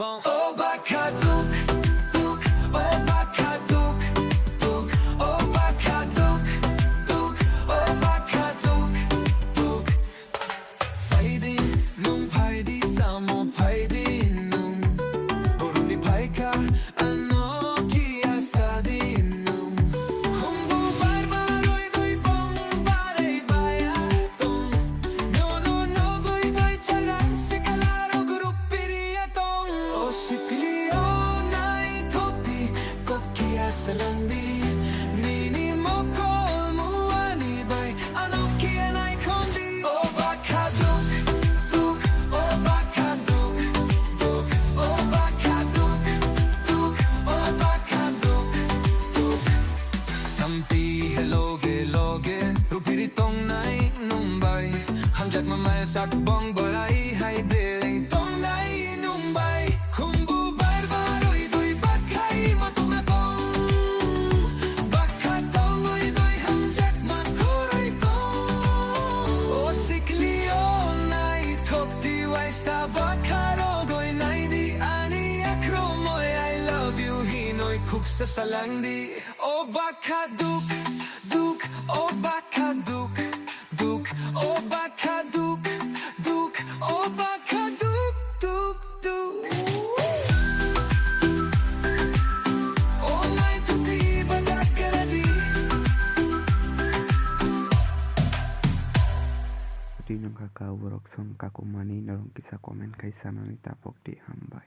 bom. Oh Bhukha Duk Duk, oh Bhukha Duk Duk, oh Bhukha Duk Duk, oh Bhukha Duk Duk. Phai di nung phai di samo phai di nung buruni phai ka ano kia sa di nung khumbu bar baroi doi bong barai baya tong no no no goi doi chala sikalaro group piriya tong o siklio nai thopti kokkia salandi nini mokol muani bai ano kia nai khondi o Bhukha Duk Duk, oh Bhukha Duk Duk, oh Bhukha Duk Duk, oh Bhukha Duk Duk. Sampi loge loge rupiri tong nai numbai hamjat mamaya sak bong barai hai beling tong nai numbai khumbu bar baroi doi bakai matuma bong Bhukha tong oi doi hamjat man khorai tong o siklio nai thop di wai sa Bhukha ro goi nai di ani akro moi I love you hi noi khuk sa salang di o Bhukha Duk Duk, oh Bhukha Duk Duk, oh Bhukha Duk Duk, oh Bhukha Duk Duk Duk. Oh nai tu di badak karadi. Di nang kakao borok song kakumani narong kisah komen kaisa nani tapok di hamba.